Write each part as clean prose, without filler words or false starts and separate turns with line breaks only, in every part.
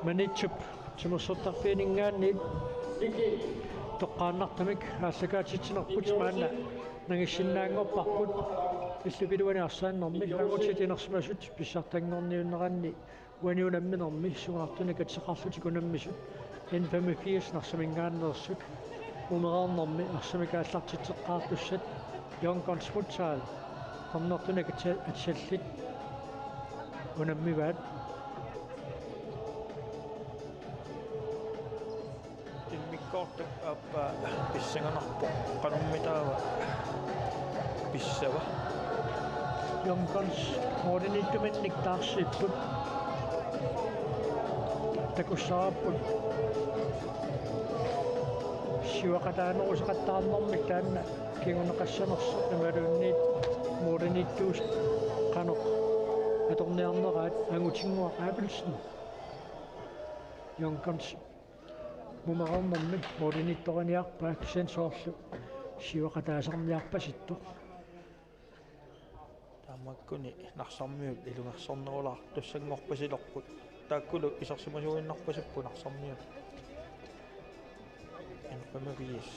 manitsup timusortarpiiningaanni toqqaannartamik аассакаатитсинерпут маана нагиссиннаангорпарпут иллупилуани арсааннэрми агутитинерсмасут писсартангорниуннеранни уаниунамминерми сугаартуни катсеқарлути кунаммисут N85 нарсамингааннерсут умераарнэрми арсамикааллартитсеққаартуссат Yonkonsmutsaal qamnertuna atsallit unammivaat
immikkoortuk appa pissanganarpo qanummitaawa pissava
Yonkons moodinittuminnik taarsipput takussaarapput siwaqataanerusaqattaarnermik taanna кингунеқассанерсо намалуунниит мориниттуус қано аторниарнераат ангутингуа аапилсни Yonkons мумарааммерми моринитториниарпаа сенсоорлу сиуақатаасарниарпаситто
таамаккуни нарсармиут илунгерсорнерулаар туссангорпасилерпут тааккулу исерсимасуиннарпасаппу нарсармиут энпамавиис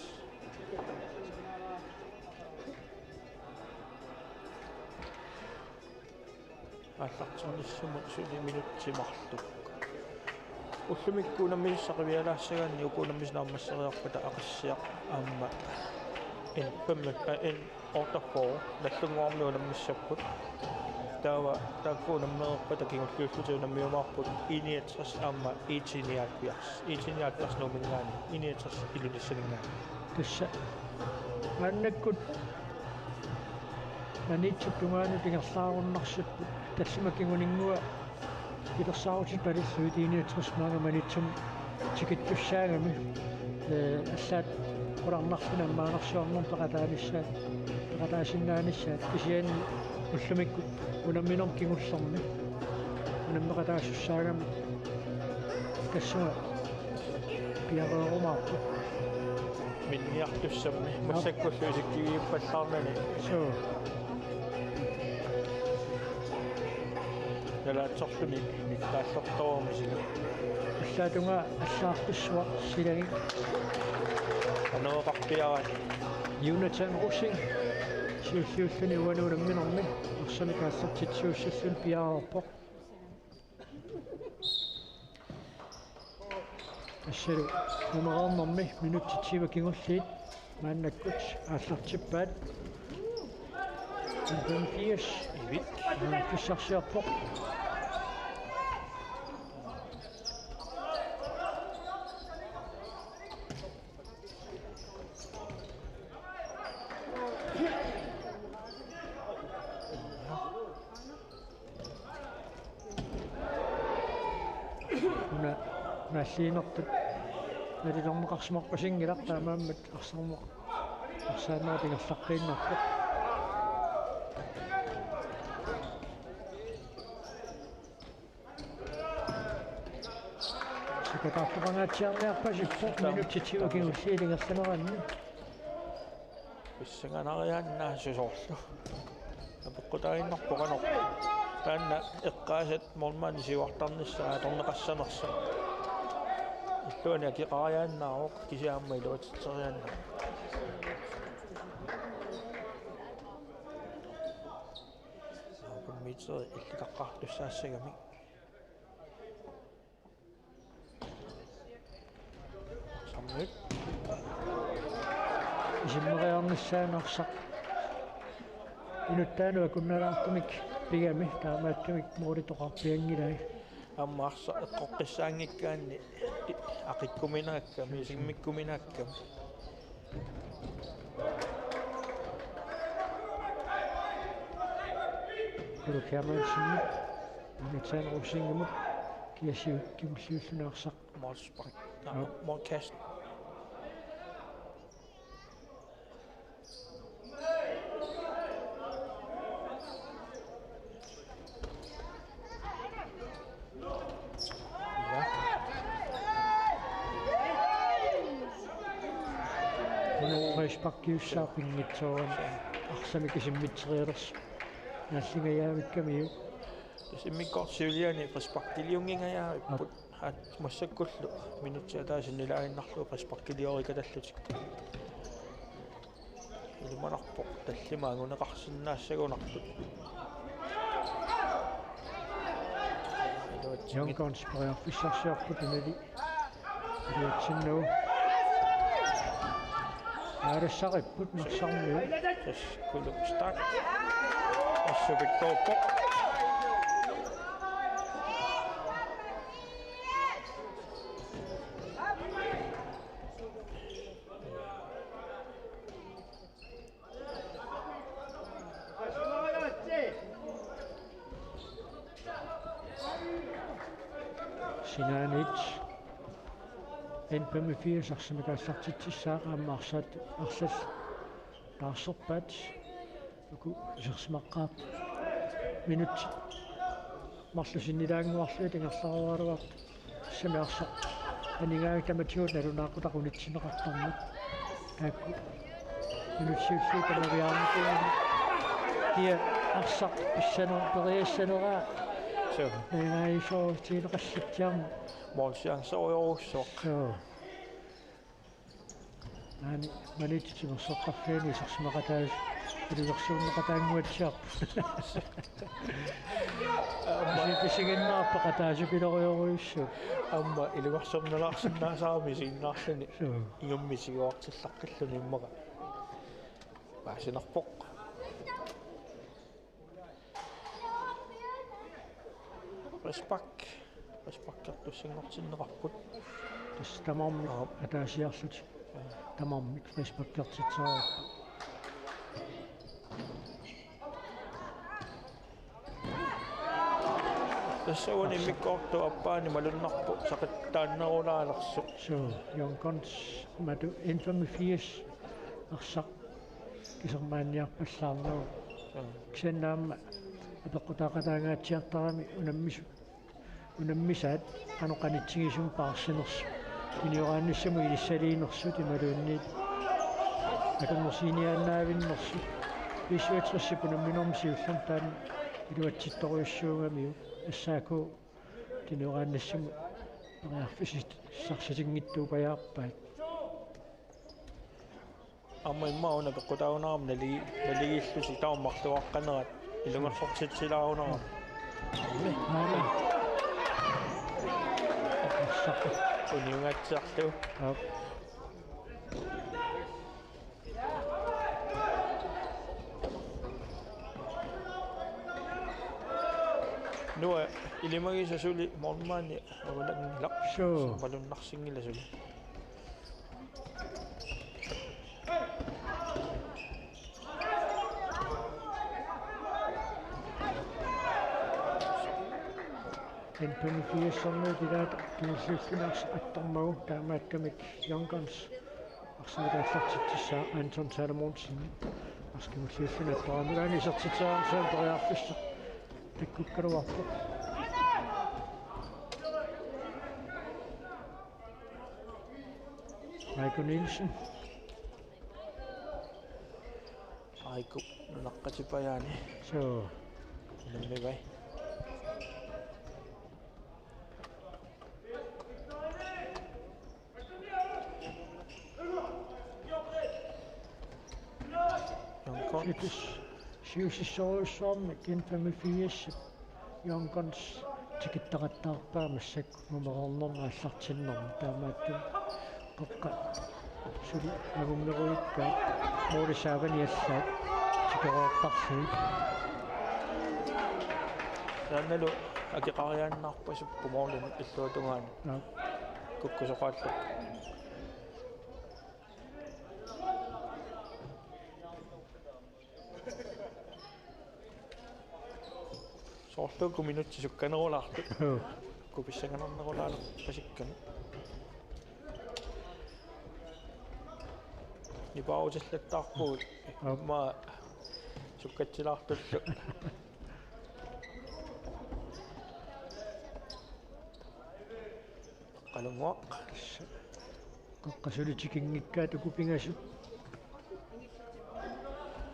аллартэрниссумут сули минутсимарлук уллумиккуунаммиссақивиалаассагаанни укуунаммиснаармассериарпата ақассиақ аама эн пэммэппа эн ортафоо наллунгуарнуунаммиссаппут таава тааккуунаммеерпата кингуллууллутиунаммиумаарпут иниатрас аама итиниаатпиарс нумингаани иниатрас илуниссалингаани
тасса аннаккут манитсуттунгаани пингерлааруннарсаппут тассимакингунингуа илерсаарутит палиллуит иниатрас маага манитсум тикиттуссаагами аллаат уларнарфина маанерсуарнер пеқатааниссаат пеқатаасиннааниссаат кисиани уллумиккут унамминер кигуллерми унаммеқатаассаагами тассуа пиареерумаарпу
минниартуссамми массаккуллуисиккивииппаллаарнани
соо
налаатсорлуни ниттааллерторумисила
аллаатунга аллаартуссуа силаги
анооқарпиарат
Jonathan Rosing сиуллууллуни уануунамминерми арсамикаассартитсууссаллун пиаарпо ассалу нумераарнэрми минуттитсива кингуллиит мааннаккут ааллартиппаат 85
ивик
писсарсиарпо нааллиинертут налилэрмеқарсимарпасингилар таамааммат арсармеқ арсаанаа пингерлаққииннарпо сикатаарпагаатсиарниарпасиппо минуттитсива кингуллиилингерланеранни
писсанганариааннаа сусоорлу апеққутаиннарпо канор таанна эққаасат мормаани сиуартарниссаа торнеқассанерса иллуани акиқариааннаароқ кисиаамма илуатитсериаанна апмитсери илликаққартуссаассагами саммит
исиммериарниссаанерсақ инуттаануа кунналаартумик пигами таамааттумик мууритоқарпиангилай
аммаарса эққоққиссаангиккаанни ақиккуминаакками симмиккуминаакками
Рукиамансимми Jonathan Rosing киасиу кимсиуллунаарсақ
морспак моркаст
Спаккиуссаапингитсооран арсамикисиммитсериерс нааллингаяавиккамиу
симмиккорсиулиани перспектилиунгингаjaavipпут массаккуллу минутсиа таасиннилаиннарлу паспаркилиорикаталлутик илиманарпо таллимаангунеқарсиннаассагунартут
Yonkons priorfissarsiorput unali илиатсиннуу аарассақиппут нерсарниу
тас кулук стак ассупиттооппо
Sinanich N85 арсимикаассартитсissaaqaammaarsaat arsas taarsorpaat uku isersmaqqaap minut marlusinnilaanguarluu tingerlarualuart samiarsa aningaagi tamatiut nalunaaqutaqunitsinneqartarmut taakku minutsiullu tamariaarmutuani kia arsaq pissanor
so
Nei, så til reception.
målchance og så
Så. Man ikke til at så kaffe i så smager det er så meget der er chop. Det er ikke noget på at jeg bliver jo så.
amma ilivaqsornalaarsinnaasaamis ingummisigoartillaqillunimmaqa paasinarpoq respakkertussingortinneqarput
Det tamam at der siger så. Tamam respakkertitsaa.
тассауни миккоорту аппаани малуннарпу сақиттааннерулаалерсу
Så Yonkons madu 85 arsaq kisермааниарпаллаарнеру ксеннаама апеққутаақатаангаатсиартарами унаммисаат каноқанитсигисум паарсинерс киниорааннассаму илиссалиинерсути малуунниит акаммерсиниааннаавиннерсу висуатсерсипунамминормсиуллам таан илуатситторуйуссуугамиу ассааку киниорааннассаму ариарфисит сарсатингиттуупаяарпаат
amma immauna peqqutaunaram naligillusi taummartuaqqanerat ilungersortitsilaarunaram
аама ассаққу
uniungatsiarlu
ап
nua ilimagisasuli mormaani avalangilaq
So.
malunnarsingilasuli
N85 sonnuutilaat kinilluullunaars attormagu taamaakkamik Yonkons арсимикааллартитсаа Anton Salomonsen арскимуллиуллунаттораамилаани сертитсаа саалториарфисса таккуккалуарпу Michael Nielsen
aiku naqqatipayaani
so
nammigai Yonkon
Itis siusissoruussuarmi N85 Yonkons tikittarаттаарпаамассак нумерорнернааллартиннерми таамаатту qoqqa suli agumneruikka moolissaavaniallaat tikoroortarlui
naannalu akiqariaannarpasuppu moorlun illuutungaani
na
kukkusoqaallu soorluukku minutsi sukkanerulaartu kupissanganernerulaalu pasikkanu nipausillattarpuut ma sukkatsilaartullu qalunguaq
qoqqa sulitikingikkaat ukupingasu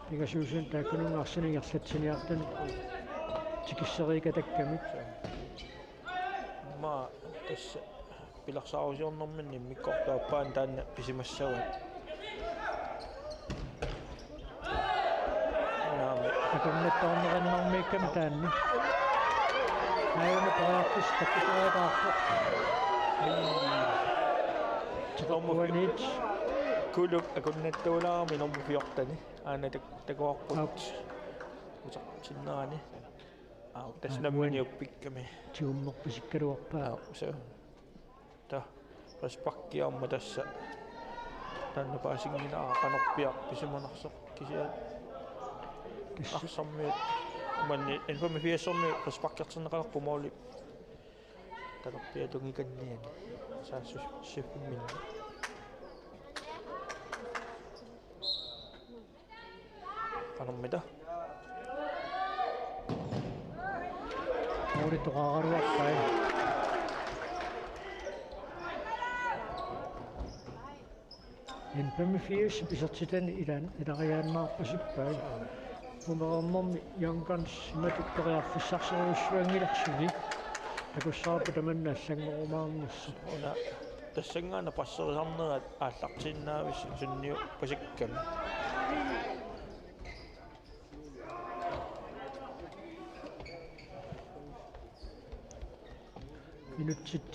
pingasuusun taakkunungaarsiningерлатсиниартан tikisseriikatakkамик
ma tässä pilaksaarusiornerminni mikkortaapaan taanna pisimassavat naami
Akunnettaornerannarmiikkam taanni ayuna paraaqista kitaaqaaqqa Tiqorpuanit
kuluk akunnettaulaarmi normufiortani aana takuarput utartinnaani tasnammini uppikkami
tiummerpisikkaluarpaa
so ta raspakkiarma tassa tanna paasinginaa qanorpiaq pisimanarsoq kisiat arsammiut manni infami fiassormi raspakkiarterneqalerpu mooli talerpia tungikanniani saassus sifimmin qanermita
Muuri tuqaaqaruarpai Infami fias pisartitani ilan ilariaannaarpasippai Umerornermi youngguns imatuktoriarfissarseruissuangilarsuni takussaarpu tamanna allangorumaarnersu
una tassangaana passerisarnerat aallartinnaavis sunniu pasikkami
minutsit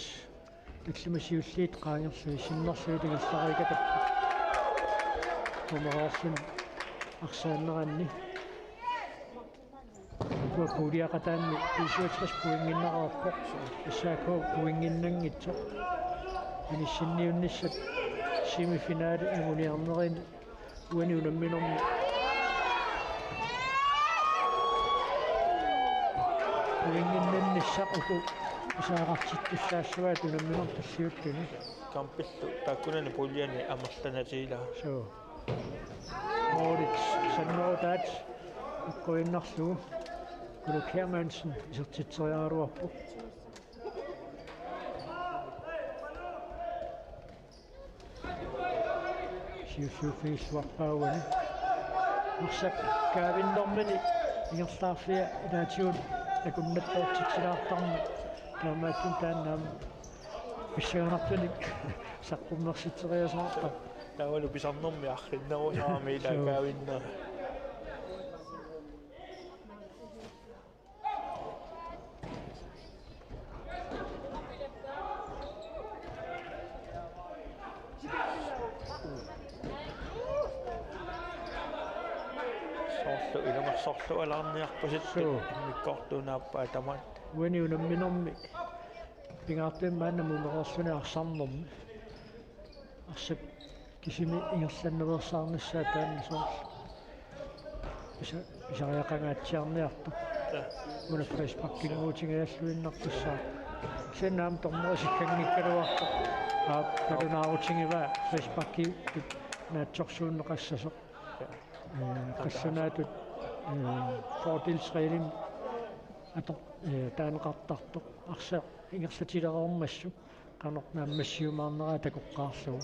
taksimasiulliit qaangersui sinnersuutigassariikatappa Umerorsun arsaanneranni kuuliaqataanni 55 puinginnaqarpo issaako puinginnangitso inissinniunnissat semifinaali amuniarnerin uani unamminormi puinginnannissaq uku isaaqartittussaassuat unamminor tassiuttuni
kampillu taakkunani pulliani amerlanatiila
so Moritz sannotaat ukkoinnarlugu Uluk Hermansen isertitseriaaruarpu siussuufiissuarpaauani arsak kaavinnormani ingerlaarlia inaatiun takunnattoortitsilaartarma kaamaattun taannaama pissaganartunik saqqummersiteriasaarpa
taavalu pisarnermi arrinnerusaami taakaavinna sorlu alarniarpasittu mikkortuunaappa tamat
uani unamminormi pingaartuimmaanna mumeqorsuni arsarnermi arsak kisimi ingerlanneversaarnissaa taanna soorlu isariaqangaatsiarniartu una freshpakkinguutigajalluinnartussaa sennaam tormerisikkanngikkaluartu talunaarutigiva freshpakki naatsorsuunneqassasoq qassanaatut fordelsregling ator taaneqartartoq arsa ingersatilereormassu qanornaammassiumaarneraa takoqqaarlugu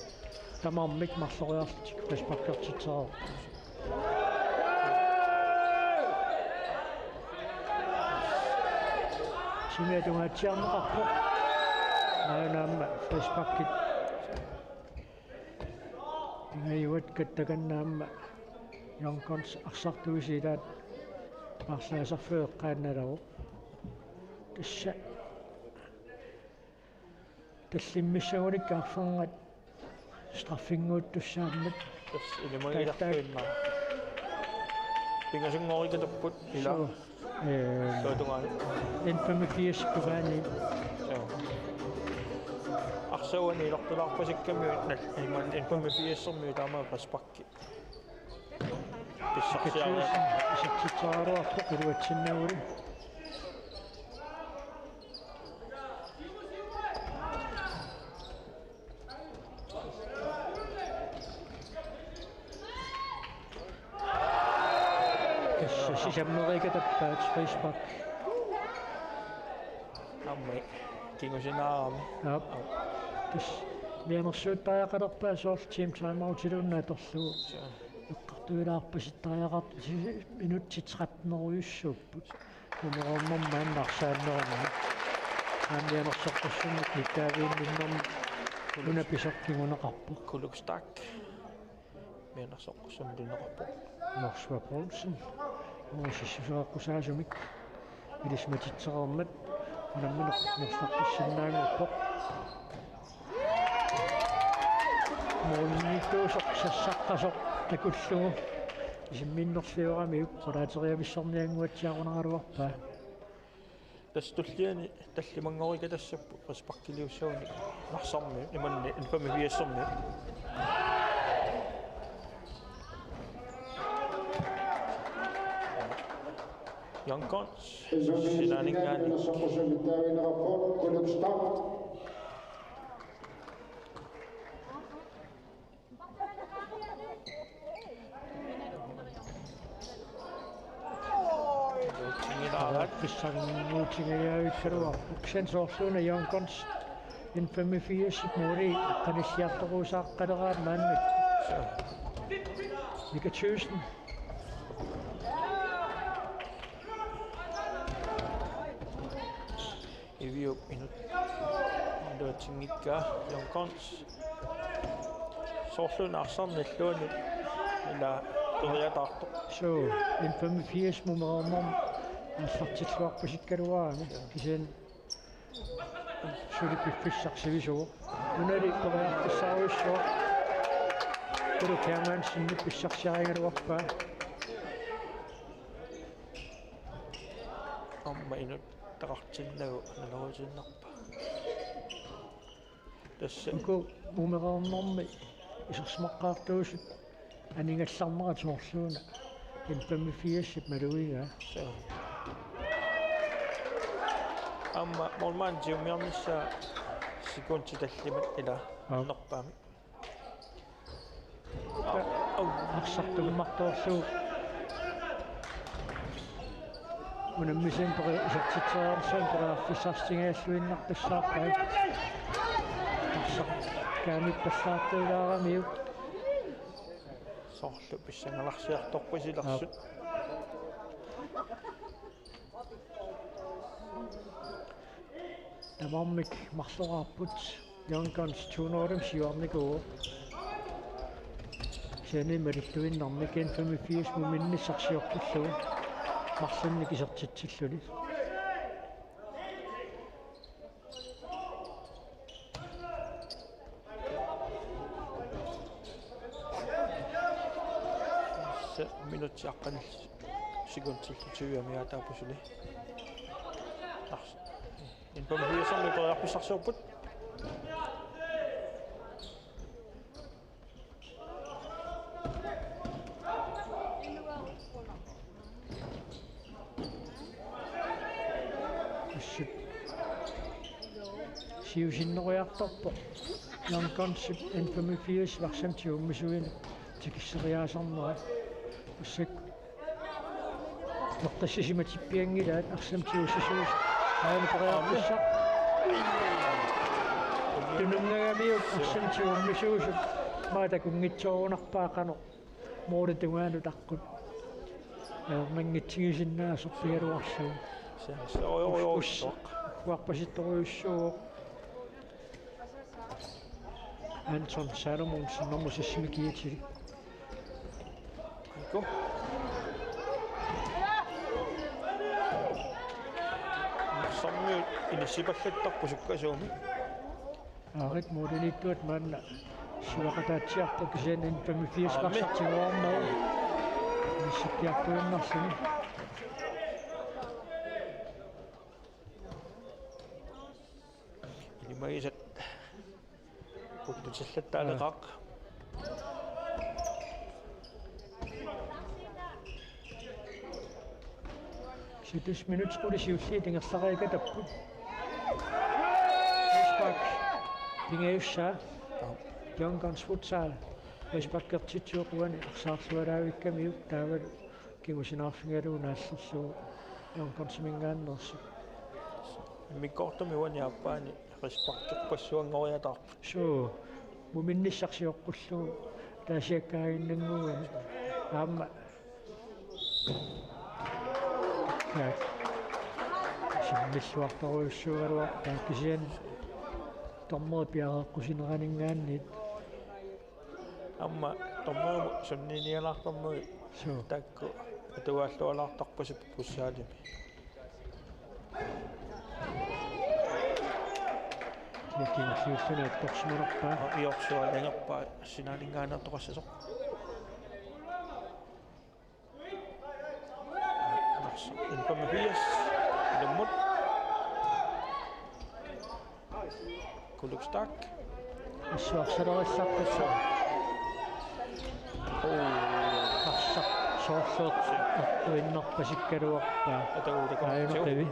tamarmik marloriartik freshpakkertitserao simiatungaatiarneqarpoq aanaamma freshpakkit ingayuat kattakannaamma youngguns arsartuisilaat arsaasarfueqqaannalagu tassa tallimmissagulik arfangat straffinguuttussaammat
tas inimagilartuinna pingasungorikatapput ila sotungaani
infami fiasikkuvaani
arsauani ilortulaarpasikkami iman infami fiassermi taamaa paspakki
isartitsaaruarpoq iluatsinnauli kassa sisammerikatappaat Friesbach
ammai kingusinaarami
tas mianersuuttariaqalerpaa soorl team timeoutilunnaatorlugu eqqartuilaarpasittariaqart minutsit 13 uissuupput umerornermaannarsaannerama аамианерсоққуссунник ниттаавииннэрнэрми уна писоққигунеқарпу
Kulukstaq. Miannersoqqusum lunneqarpu.
Norsua Poulsen уусиссусеққусаасумик илисматитсеқармат унамминеқ нерсаққиссиннаангорпоқ моонниттуусоқ сассаққасоқ такуллугу исимминнерсиорамиук qulaateriamissarnianguatsiaqunaraluarpaa
Tastulliani tallimangorika tassappu qasparkiliussuuni narsarmi imanni infami viassarmi Jankons sinaningaani
писсагнуутигаявиссалуар уксенсоорлууна Jankons infami viassipmuuli qanissiartoruusaаққалераат мааннак Mika Tjøsen
Ivio minut Tingikka Jankons Sorlun arsanilluuni ila toriataarto
so infami viassmumerormom иллартиллуарпасиккалуаами кисен сулипписсарсивисуо унали ториартассааруиссуа кулу кэман синнипписсарсиаригалуарпаа
amma inut taqartinnagu naluusinnarpa tassa
уку мумерорнэрми исерсмаққаартуусут анингалларнера соорлууна infami viassip малуига
amma molman jiumiarnissa sikunti tallimat ila nerpaami
арсартугмартоорлуу унаммисен пера исертитсеарсан перааффиссарсингааллуиннартассаарпаа арсар каамиппассаартуулаарамиу
sorlu pissangalarsiartorpasilarsut
тамармик марлораарпут Jankons tuunoorem siuarnikuu сени малиллуиннармик infami vias muminnissarsiorpullugu марлунник исертитсиллуни
minuutti aqqanil sikuntillutuiamiataapusuli infami viasarni toriarpissarsuuput
siusinneruiartorpo Jankons infami vias varsamtiummisuina tikisseriaasarnera ussik noqqassisimatippiangilaat arsamtiussisuus aana periarpissa tunungagamiuk arsamtiummisuusuk maatakunngitsoorunarpaaqano mooritungaanu taqqut nangitsigisinnaasorpigaluarsuu huarpasittoruissuuq Anton Salomonsen normusissimikiitili
Aiko sammi inissipallattarpusukkaasuumi
aarit muulinittuat maanna suaqataatsiarpa kisen infami viasvarsartiguarnau inissippiartuinnarsini
ilimaiset puttutillattaaleqaaq
7 minutter skulle siussiitingerlariga tapput Isbak tingeussaa Jankons futsal Isbakkertitsuuquani arsaarlualaavikkamiuk taavat kingusinaarfingaluunaallersuu Jankons mingaannersu
mikkortumi uaniappaani risparkerpassuangoriatarp
suu muminnissarsiorqullugu taasiakkaaginnanguugani aamma симмиллуарторуйуссуугалуарпаа кисиан томмоо пиареққусинеранингааниит
амма томмоо сунниниалаартарнери
суу
такку атуааллуалаартарпасуп пуссаалими
кингсиуссуна торсманерпаа
иорсуалангерпаа синаанингаанаартоқассасоқ информиас леммут кулукстак
ассуарсалериссартассаа арсақ соорсоот аттуиннарпасиккалуарпаа
атагулакорсиу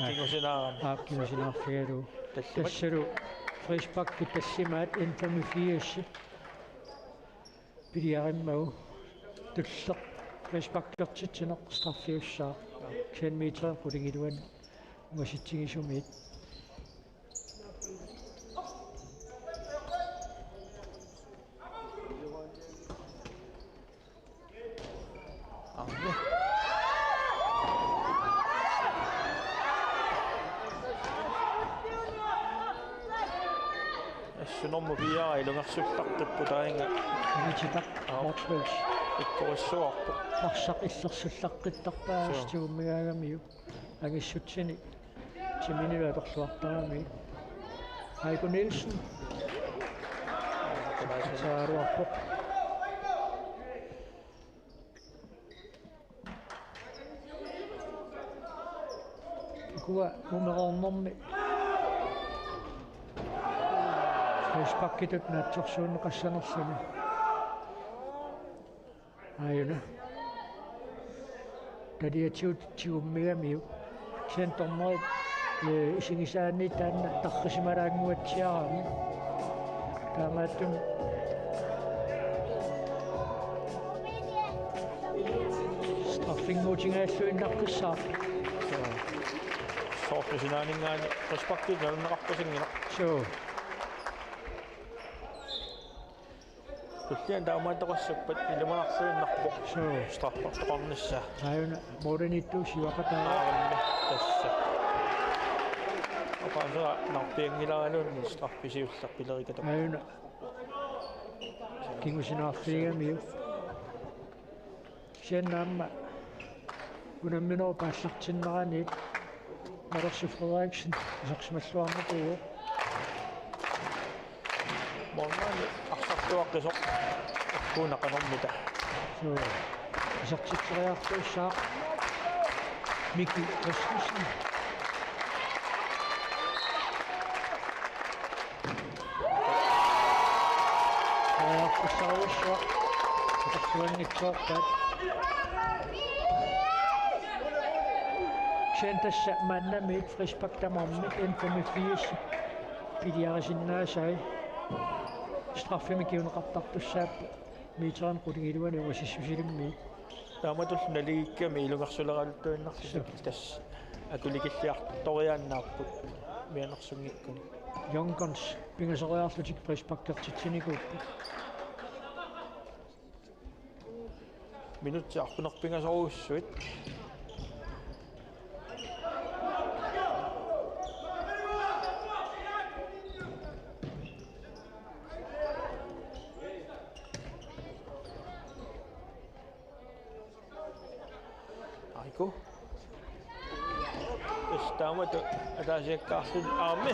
кингусинаарами
ааккимисинаарфигалу тассалу фришпакки тассимаат информифиасси пилиариммагу туллеқ фришпаккертитсинеқ страффиуссаа 10 метр пулигилуан уаситсигисумит
сунорму пиаа илунгерсуллартиппутаинга
анититақ морфэлс
иккориссуарпу
арсақ иллерсуллаққиттарпаа стууммигаагамиу агиссутсини тиминила торлуартарами Heiko Nielsen сааруарпо куа умерорнэрми фэйспаккитут наатсорсуунеқассанерсами аюна тадиатиут тиуммигамиу сентормой исигисаани таанна таррисималаангуатсиарами таамааттум страффингуутингааллуиннарқиссаар
соорсинаанингаани респактит налунеқарпасингина
суу
туллиан таамаатоқассаппат илуманарсуиннарпоқ
суу
страффартоқарнisса
аюна модернитту сивақатаа
тасса апааса нарпиангилаалуунни страффисиулларпилерикатоқ
аюна кингусинаарфигамиу сеннаамма унамминоо пааллартиннераниит Марси Фредериксен саксмаллуарнакуу
монмани арсартуаққисоқ аккуунақанормита
суу сартитсериартуссаа Мики Расмуссен Пассауссаа тассуанниксоортаат Шентасса маннамит фришпактамармик информифиис пилиарисиннаасай страффимикиунеқартартуссааппу митеран қулигилуани уасиссусилимми
тааматул налигикками илунгерсулералуттуиннарсисак тасс акуликиллиарториааннаарпут мианерсунгиккуни
Youngguns пингасериарлутик фришпактертитсиникууппу
минутсиарпунерпингасоруussуит Aiko. Estamos a casi a mí.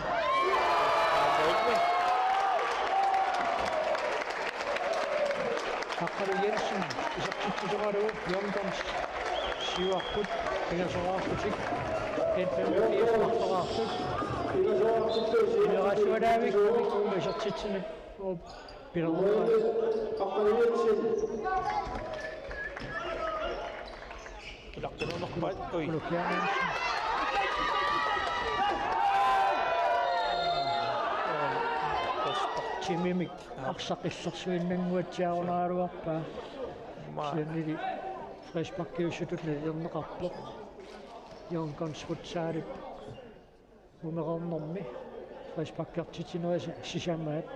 Akkari Jensen isaqtitsusoralu Youngguns siuarput pingасериарлутик энфэмилиартораартут инерасуанаавик умисартитсинак пилернера
Akkari Jensen
Laqtununerpaat ui
Kolokkiaanansen Timimik арсақиллерсуиннангуатсиарунааруарпаа сианнили фришпаккиуссутут налернеқарпоқ Youngguns футсаалип умерорнэрми фришпаккертитинериса сисамаат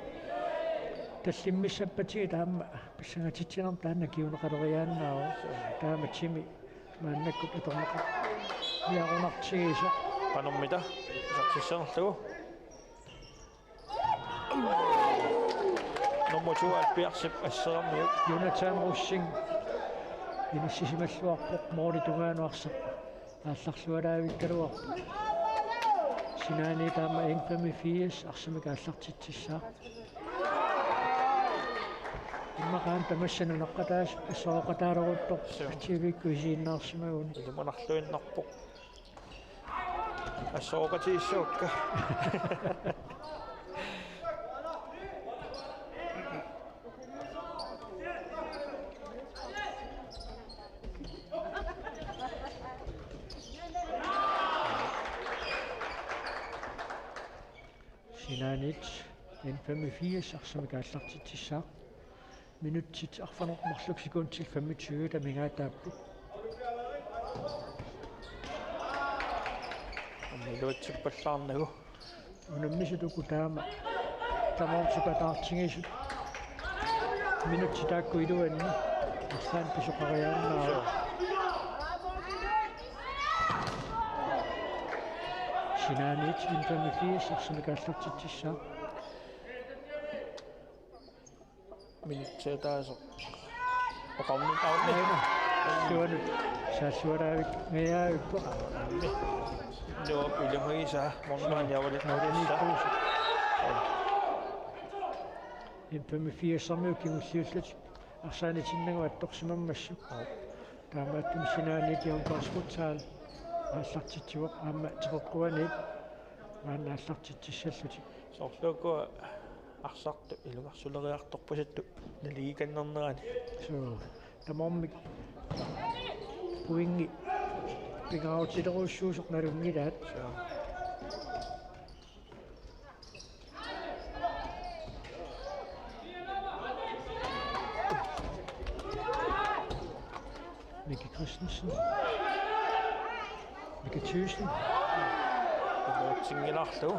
таллиммиссаппатиги таама писсангатитсинер таанна киунеқалериааннаава таама тими мааннаккут аторнаqa иарунартигисо
панормита сартиссанерлугу номочуат пиарсип ассерамниу
Jonathan Russing иниссисималлуарпоқ моори тугаануарсақ аалларлуалаавиккалуарпу синаани таама 185 арсимика ааллартитсissаа иммақаан тамассану наққатаас ассооқатаалерутто активикку исииннаарсимагуни
илуманарлуиннарпоқ ассооқатииссуукка
Sinanit 185 арсимика ааллартитсissаа минутсит арфанермарлук секундтил 25 тамигаатааппу
амилуатсиппаллаарнагу
унаммисутуку таама тамаорсукатаартингисут минутситаакку илуанни арсаан писоқариааннаа Sinanit 185 арсимика ааллартитсissаа
минутсиатаасо оқарнитаарни
суанут саасуараавик меаавиппо
ноо илумагиса моннаан явалит
науриниппуусу 185 самиуккигуллиуллат арсаанитиннагуат торсимаммассу таамааттум Sinanit юнкорскутсаал ааллартитсуақ аама теққуанит маана ааллартитсаллути
соорлуукуа арсарту илугарсулериарторпасатту налигиканнернерани
соо тамормик пуинги пигаутилеруссуусоқ налунгилаат Mikke Christensen Mikke Thyssen
сингиларлу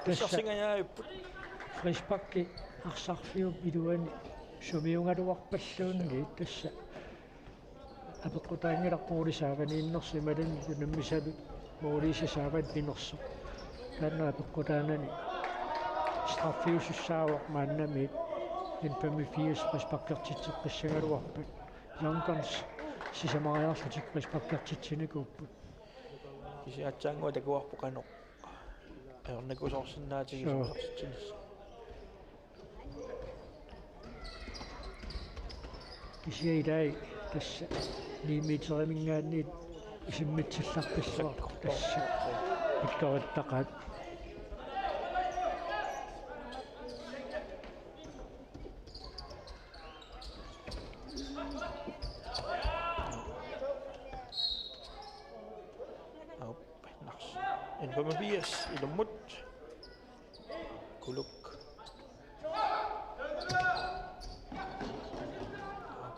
япписсарсингаяаппут
Frisbakki арсарфиу илуани сумиунгалуарпаллуунни тасса апеққутаангиларпуулисаавани иннерсималани юнаммисаби моолисасаават пинерсо канна апеққутаанани страффиусуссаавоқ мааннамит 185 фриспаккертитсеққиссагалуарпат Youngguns сисамариарлутик фриспаккертитсиникууппут
кисиатсаангуа такуарпоқано аернакусорсиннаатигисорситсинис
кисиаилай тасса лимитеримингаанниит исиммитсилларписсуар тасса викториттақаат
Infamous ilumut kuluk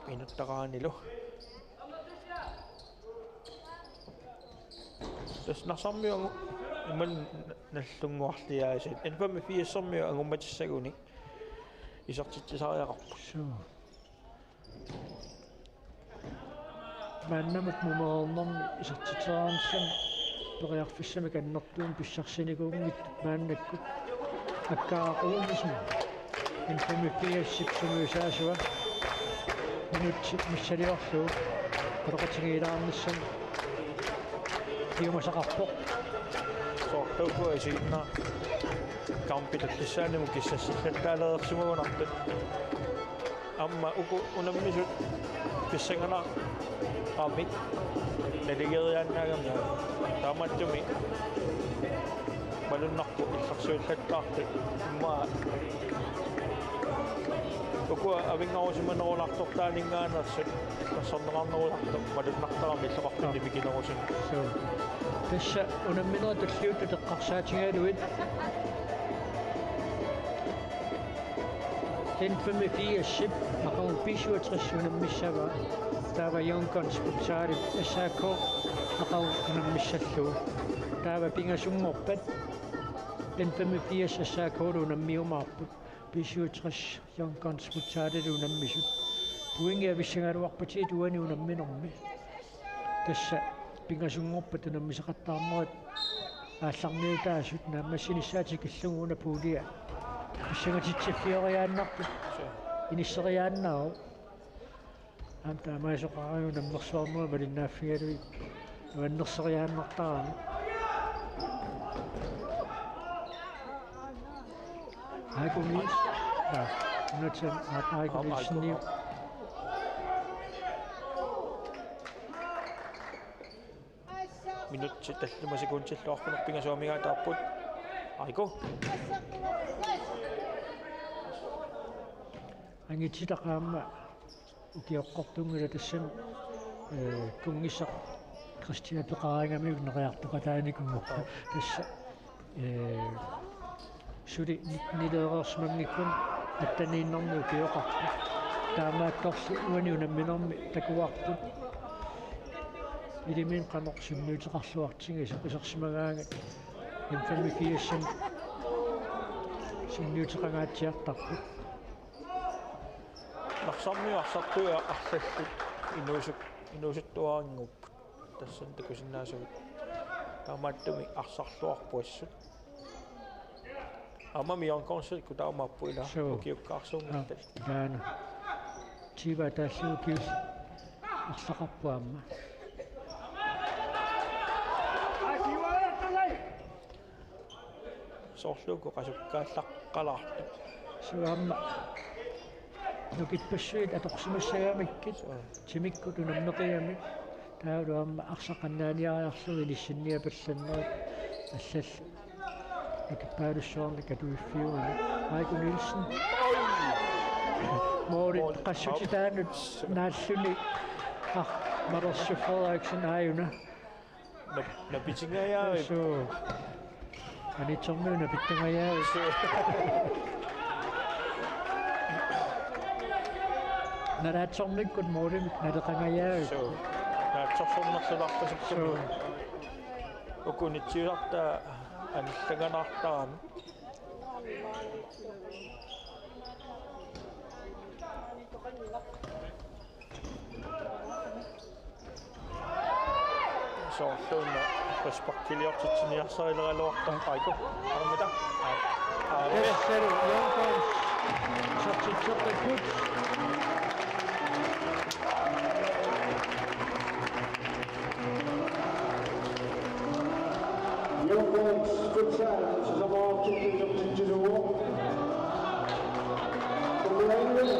pinuttaqaanilu tas nasarmiu imman nallunguarliaasit infamous fiassermiu angummatissaguni isartittisariaqarpu
суу мааннамат мумаорнэрни исартитераансан периарфиссами каннэртуун писсарсиникуунгит мааннаккут аккааруумисми инфамифиассипсумуусаасуа минутсит миссалиорлуу переқатигиилаарнissan тиумасақарпоқ
соортуукуасиинна кампиталлиссааниму киссассиллаттаалеерсимагунартут амма уку унаммисут писсангана аами налигериааннаагамна тааматтуми балуннарпу илларсуиллаттаарту имма уку авингаарусиманерулартортаанингаанассат тассарнеқарнеруларту балуннартарами иллақартуни микинерусин
суу тасса унамминера таллиутта теққарсаатингаалуит 185 ақару писуатрissунаммиссава таава Youngguns путсаалит ассаакко aqau unammissallugu taava pingasungorpat 85 assaakulu unammiumaarput pisuutras yonkonsmutsaalilu unammisut puingia vissangaluarpati tuani unamminormi tassa pingasungorpat unammisaqattaarnerat аалларниутаасут нааммассинissaатикиллугу унапуулиа писсагатитсиффиориааннарпут инisseriaannару амта маасоқараю наммерсуарнуа малиннааффигалуи нуаннерсериааннартарами айкумис нутсан айкумисни
минутси таллума секундиллуарпунер пингасуамигаа тааппут айко
ангитситақаама укиоққортунгила тассам кунгиссақ кристиа пеқарингамиг нериартоқатааникунгорпа тасса сули нилеерерсмангиккун аттанииннэрми укиоқарпу таамааккорси уани унамминерми такуарпут илимин канорсимнуутеқарлуартига исерсимагаангат инфамикиассам симнуутеқангаатсиартарпут нарсармиарсартуя арлаллут инуусуттуаангуппут тассан такусиннаасугут таамааттуми арсарлуарпуассут амами онконсик таамааппу ила укиуккаарсуунгаттал таана тива тассуукиус арсақарпуамма
соорлууку qasukkaallaqқалаарту
суамма нукиппассуит аторсимассагаамиккит тимиккут унаммеқиами таалуамма арсақаннааниариарсуи ниссинниапалланнерит аллалла нукиппаалуссуарни катуиффиуни Майку Нилсен моори qassutitaanut нааллуни марерсуффераксин ааюна
напитингаяави
су анитсэрнуна питтангаяави нараатсэрниккут моорим налеқангаяави
наатсэрсэрнерсуларпасукками окунитсиуларта аниллаганартарами соорлуунна паспаккилиортитсиниарсарилералуартар айко армита
эссеру ёнкон сатситсоққут
Young futsal, Sabah kicking up to the wall. From the angle,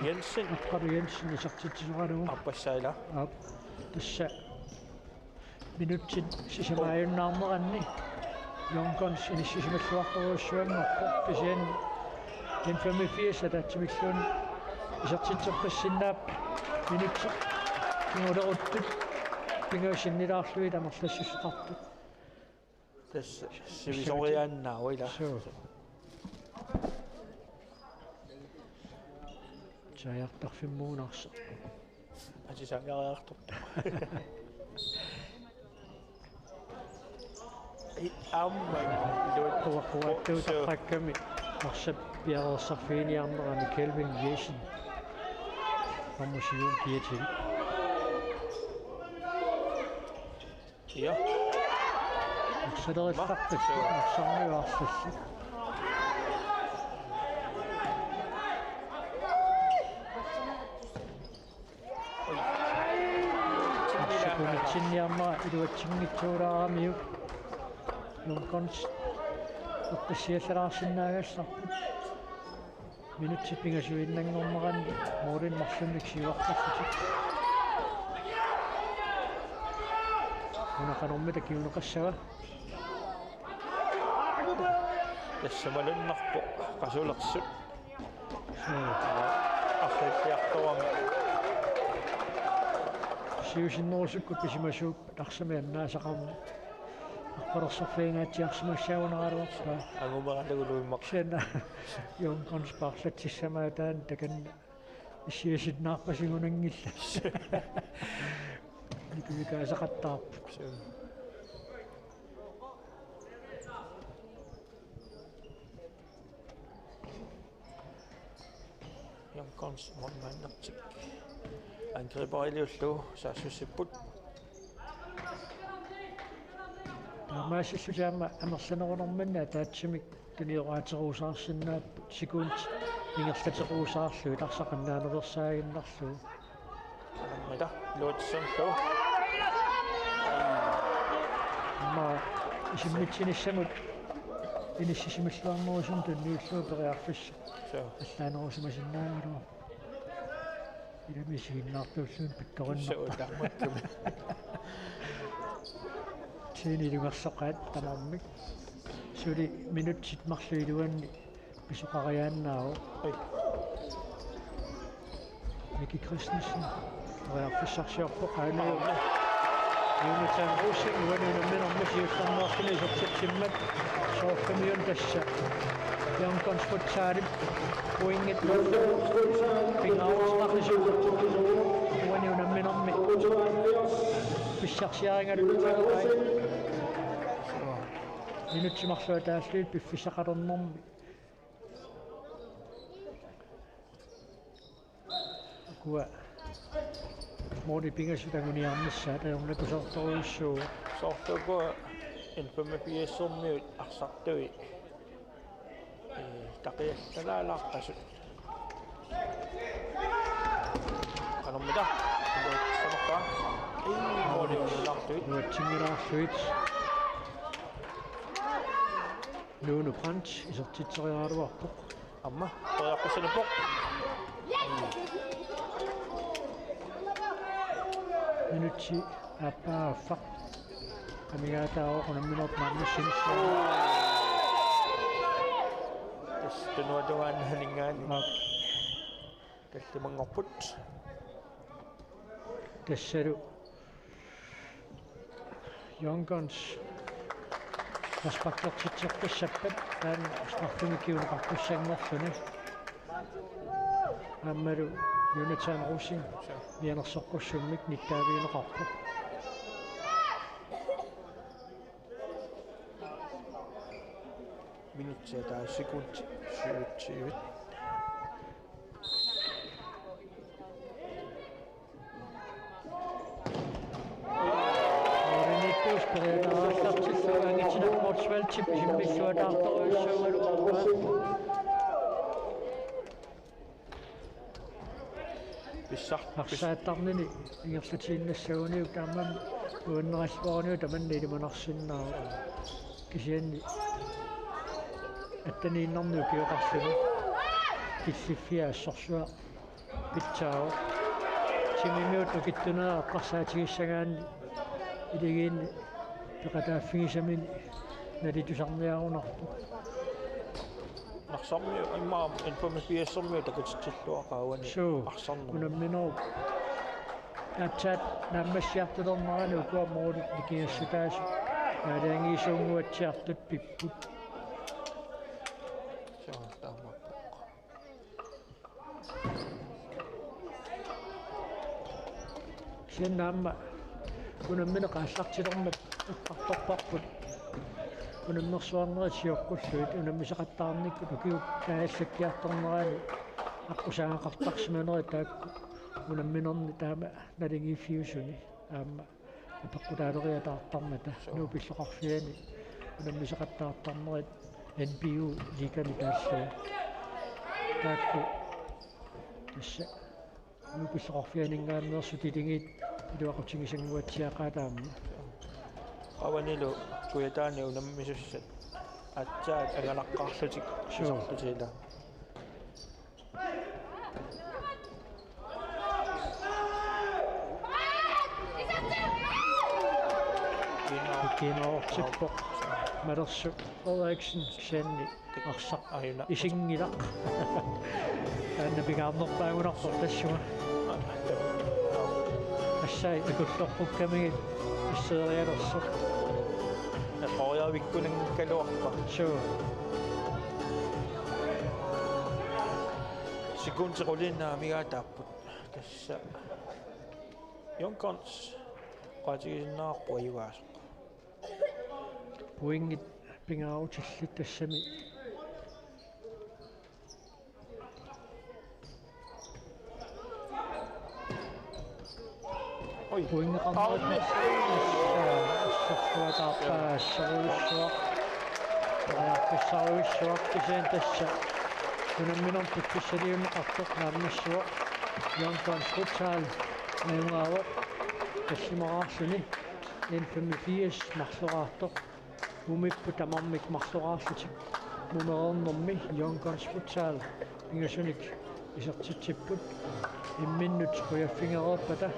Jensen
аққару Jensen исартитсуаругу
аппассаила
ап тасса минутсит сисамааюннаарнеранни ёнконс иниссисималлуарторуссуангорпо писиан 85 татсимиллуун исартитсерпассиннаап минутсит кингулеруттут кингуусиннилаарлуи тамерлассуссеқартут
тасса сивисориааннаауила
саяртарфиммуунарса
атисаагариартор амма
луақуаттуутаққакками арсап пиареерсарфиниарнерани Келвин Джейсон аммусиун пиатил
я
арсалериллартак арсарниуарлалли чинниарма илуатсингитсуулаарамиук нунконс оттассиаллараарсинаагассарпут минутсиппингасуиннангормаранни моорин марсунник сиуартарсутик унақанормита киунеқассага
тассамалуннарпо қасулерсут арллиарторами
сиусиннерусукку писимасууп тарсами аннаасақарма аққалерсерфиингаатсиарсимассаагунераалуарпа
агумаралагулуиммақ
сена ёнконспарлатсиссамаатаан таканна issиаситнаарпасигунангилла никуикаасақаттаарпу
Youngguns monmaannertik angriberiliullu saassussipпут
маасиллутаама амерланерунэрманна таатсимик туниораатеруусаарсинааппут сикуунт ингерлатеруусаарлу иларсақаннаанерсаагиннарлу
анаммита луутсунлу
ма исиммитсиниссамут иниссисимиллуарнерусум тунниуллуу периарфисса аллаанерусимасиннаагулу иламисигиннаартууллуун питторинна
сууламмаккуми
синилугерсоқаат тамармик сули минутсит марлуилуанни писоқариааннаау Мики Кристенсен периарфиссарсиорпо qaanаю юнитан русик уанунамминэрмусиуссарнеэртуни сортитсиммат сооффамиун тасса Youngguns футсаалип уингит пингаусмарлису уанунамминэрми писсарсиарингалуттагай минутсимарлуа тааллуит пиффисақалернэрми акуа моди пингасутагуниармиссаа таёрнакусарторуиссуу
сортугуа информапиассэрмиут арсартуи тақиаллалаалаарпасут аноммита самака моди лартуит
нуатсингилаарлуит нууну пранч исертитсериааруарпоқ
амма тояққусалупоқ
минутси аппааффақ камигаатааоқунамминерт нааммассинissаа
тэнуатугаан ханингаани таллимангорпут
тассалу Youngguns таспактортитсерпассаппат таан спартумикиунеқарпуссангерлуни аммалу юнитан русин вианерсоққуссуммик ниттаавиинеқарпу
минутсиа таа секунд сюутсиут
оринитус передаарлартиллуангитинак морсвалтип симмиллуатаарторуйссуугалу арсааттарнини ингерлутииннассагуниук таамам ууннераллуарниу таманни илиманарсиннаа кисианни аттанииннарниу киоқарсуни киссиффиаассорсуа питсао тимимиут нукиттунаа аққарсаатигиссагаанни илигиинни пеқатааффигисамини налитусарниарунарпу
нарсарми иммаа информапиассэрми такутиллуақаауани арсарнер
унамминоо атчат наммассиартулернерани укуаммоори никиассутаас аалаангиисуунгуатсиартут пиппут синнаамма унаммина қаассартилермат уккарторпарпут унаммерсуарнерит сиоққуллуит унаммисақаттаарникку нукиук тааллаккиарторнерани аққусаақартарсиманери таакку унамминерни таама налингиффиусуни аама апаққутаалериатаартарната нуупиллоқарфиани унаммисақаттаартарнерит NBU лигани тааллуа таакку тасса нуупиллоқарфианингааннерсу тилингит илуақутингисангуатсиақаатаама
аванилу куятаани унаммисуссат атсаат агалаққарлутик сисартутила
киноортиппоқ малерсу Eriksen ксианни арсақ исингилақ тааннапигаарнерпаагунарпор тассуга ассай икуллорпуккамигит иссеериалерсо
qoyavikkunen kaluarpa
суу
сикуунтеқулииннаа мигаатааппут касса юнконс qaatigisinnaarpu ayugaasuq
puingit pingaarutillit tassami
oi
puingeqarnaat assartuataarpaassarussuaq ayaqqissaaruissuaq kiseen tassa unamminom pikkussaliumeqartoq naammassuaq yonkons futsal neungaavoq тассимараарсуни 185 марлораартоқ мумиппу тамармик марлораарлутик нумерернэрми yonkons futsal ингасуник исертитсиппут имминнут куяффингереерпата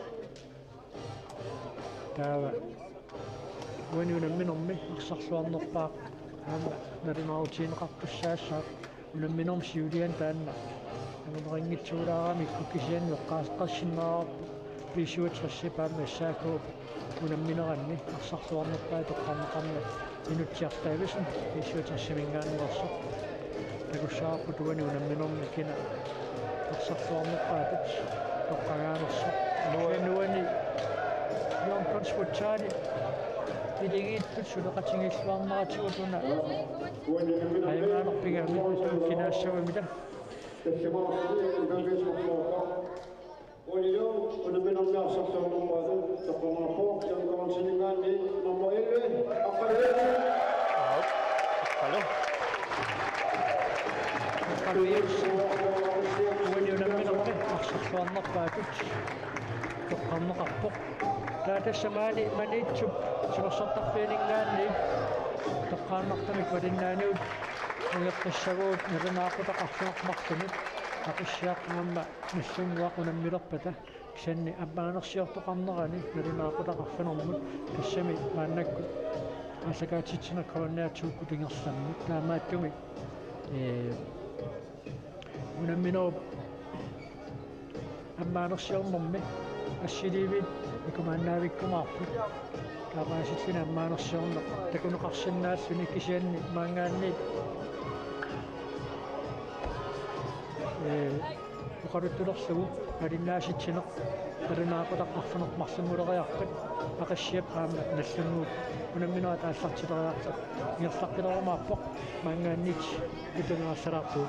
таава уанунамминерми арсарлуарнерпаақ аама налимаутиинеқарпуссаассаат унамминерм сиулиан таанна анунерингитсуулаарами куккисиан веққаасеқассиннаарпу писуатсерси паама саакууп унамминеранни арсарлуарнерпаа тоққарнеқарна минутсиартаависун писуатсерсимингааннерсо такуссаарпу туани унамминерми кина арсарлуарнерпаатут тоққагаанерсо нуани yonkons futsal идигииттут сулеқатингиллуарнаратигутуна аймаанерпигами кинаассавамита
Olio, unamminarmi arsortornerpaatu toqqornerpoq yonkonsinigaanni nummer 11 aqalleerni
hallo
уани унамминерми арсарлуарнерпаатут тоққарнеқарпоқ таатассамаани маниитсуп симерсартарфиинингаанни тоққааннартамик валиннааниут уяққиссагуут нерinaaqutaqarluaqmartunut ақиссиаққамма нассунгуақ унаммилерпата кисанни аммаанерсиортоқарнерани нерinaaqutaqarфинэрмут тассами мааннакку асакаатитсина колонниатсуукку тингерламмут таамааттуми унамминерп аммаанерсиорнэрми ассиливит икумааннаавиккумаарпут таамааситсина аммаанерсиорнер такунеқарсиннаассуни кисианни маангаанни оқаруттулерсугу алиннааситсинеқ алунаақутаққарфунеқ марсиммулериарпат ақассиап аама наллунгуут унамминуа тааллартилериарта иерлартилерумаарпоқ маангааннит итунаассалаартуу